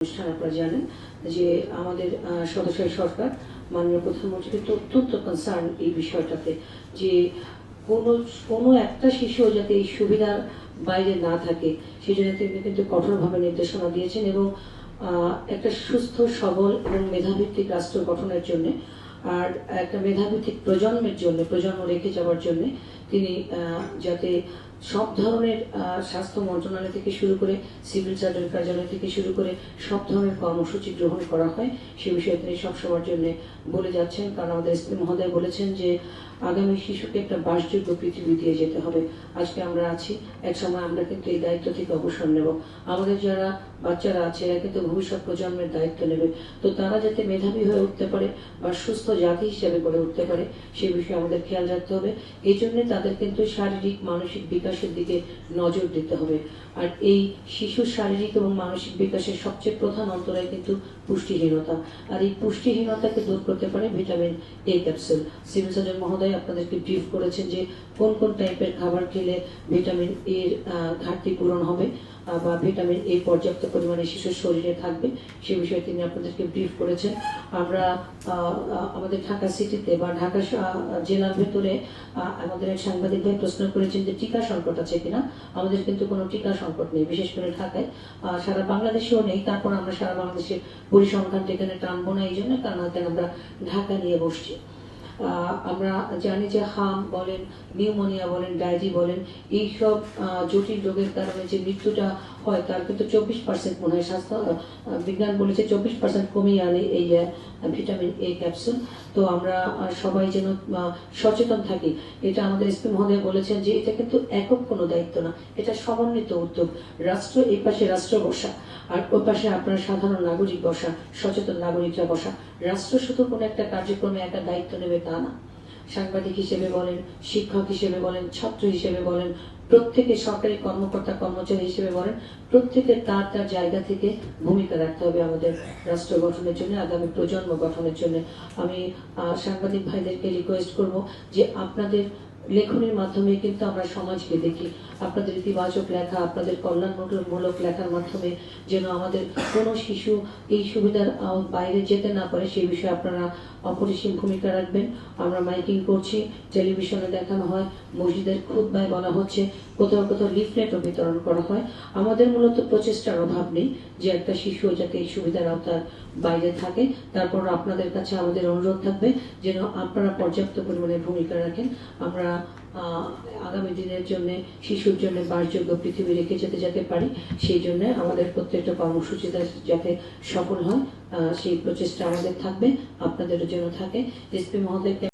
অনুষ্ঠান আপনারা জানেন যে আমাদের সদস্যের সরকার মাননীয় প্রধানমন্ত্রীকে অত্যন্ত কনসার্ন এই বিষয়টাতে যে কোনো একটা শিশু যাতে এই সুবিধার বাইরে না থাকে সেই জন্য তিনি কিন্তু কঠোরভাবে নির্দেশনা দিয়েছেন এবং একটা সুস্থ সবল এবং মেধাভিত্তিক রাষ্ট্র গঠনের জন্য আর একটা মেধাভিত্তিক প্রজন্ম রেখে যাওয়ার জন্য তিনি যাতে সব ধরনের স্বাস্থ্য মন্ত্রণালয় থেকে শুরু করে সিভিল সার্জন কার্যালয় থেকে শুরু করে সব ধরনের কর্মসূচি গ্রহণ করা হয় সে বিষয়ে তিনি সবসময়ের জন্য বলে যাচ্ছেন। কারণ আমাদের এসপি মহোদয় বলেছেন যে আগামী শিশুকে একটা বাসযোগ্য পৃথিবী দিয়ে যেতে হবে। আজকে আমরা আছি, এক সময় আমরা কিন্তু এই দায়িত্ব থেকে অবসর নেব। আমাদের যারা বাচ্চারা আছে এরা কিন্তু ভবিষ্যৎ প্রজন্মের দায়িত্ব নেবে। তো তারা যাতে মেধাবী হয়ে উঠতে পারে বা সুস্থ জাতি হিসেবে গড়ে উঠতে পারে সে বিষয়ে আমাদের খেয়াল রাখতে হবে। এই জন্য তাদের কিন্তু শারীরিক মানসিক বিকাশের দিকে নজর দিতে হবে। আর এই শিশুর শারীরিক এবং মানসিক বিকাশের সবচেয়ে প্রধান অন্তরায় কিন্তু পুষ্টিহীনতা। আর এই পুষ্টিহীনতাকে দূর করতে পারে vitamin A capsule. Civil surgeon মহোদয় আপনাদেরকে ব্রিফ করেছেন যে কোন কোন টাইপের খাবার খেলে ভিটামিন এর ঘাটতি পূরণ হবে বা ভিটামিন এ পর্যাপ্ত পরিমাণে শিশুর শরীরে থাকবে সে বিষয়ে তিনি আপনাদেরকে ব্রিফ করেছেন। আমরা আমাদের ঢাকা সিটিতে বা ঢাকা জেলার ভেতরে আমাদের এক সাংবাদিক ভাই প্রশ্ন করেছেন যে টিকা সংকট আছে কিনা। আমাদের কিন্তু কোনো টিকা সংকট নেই, বিশেষ করে ঢাকায়। সারা বাংলাদেশেও নেই, তারপর আমরা সারা বাংলাদেশের পরিসংখ্যানটা এখানে টানবো না এই জন্য, কারণ আমরা ঢাকা নিয়ে বসছি। আমরা জানি যে হাম বলেন, নিউমোনিয়া বলেন, ডায়রি বলেন, এইসব জটিল রোগের কারণে যে মৃত্যুটা হয় তার কিন্তু 24% মনে হয় স্বাস্থ্য বিজ্ঞান বলেছে 24% কমিয়ে আনে এই ভিটামিন এ ক্যাপসুল। তো আমরা সবাই যেন সচেতন থাকি। এটা আমাদের এসপি মহোদয় বলেছেন যে এটা কিন্তু একক কোনো দায়িত্ব না, এটা সমন্বিত উদ্যোগ। রাষ্ট্র এই পাশে রাষ্ট্র বসা আর ওই পাশে আপনার সাধারণ নাগরিক বসা, সচেতন নাগরিকরা বসা। রাষ্ট্র শুধু কোনো একটা কার্যক্রমে একটা দায়িত্ব নেবে তা না। সাংবাদিক হিসেবে বলেন, শিক্ষক হিসেবে বলেন, ছাত্র হিসেবে বলেন, প্রত্যেকে সরকারি কর্মকর্তা কর্মচারী হিসেবে বলেন, প্রত্যেকের তার তার জায়গা থেকে ভূমিকা রাখতে হবে আমাদের রাষ্ট্র গঠনের জন্য, আগামী প্রজন্ম গঠনের জন্য। আমি সাংবাদিক ভাইদেরকে রিকোয়েস্ট করব যে আপনাদের লেখনের মাধ্যমে কিন্তু আমরা সমাজকে দেখি। আপনাদের ইতিবাচক লেখা, আপনাদের কল্যাণমূলক লেখার মাধ্যমে যেন আমাদের কোনো শিশু এই সুবিধার বাইরে যেতে না পারে সেই বিষয়ে আপনারা অপরিসীম ভূমিকা রাখবেন। আমরা মাইকিং করছি, টেলিভিশনে দেখানো হয়, মসজিদের খুতবায় বলা হচ্ছে, কোথাও কোথাও লিফলেটও বিতরণ করা হয়। আমাদের মূলত প্রচেষ্টার অভাব নেই যে একটা শিশু যাতে এই সুবিধার আওতার বাইরে থাকে। তারপর আপনাদের কাছে আমাদের অনুরোধ থাকবে যেন আপনারা পর্যাপ্ত পরিমাণে ভূমিকা রাখেন। আমরা আগামী দিনের জন্য শিশুর জন্য বাসযোগ্য পৃথিবী রেখে যেতে পারি, সেই জন্য আমাদের প্রত্যেকটা কর্মসূচি যাতে সফল হয় সেই প্রচেষ্টা আমাদের থাকবে, আপনাদেরও যেন থাকে। এসপি মহোদয়কে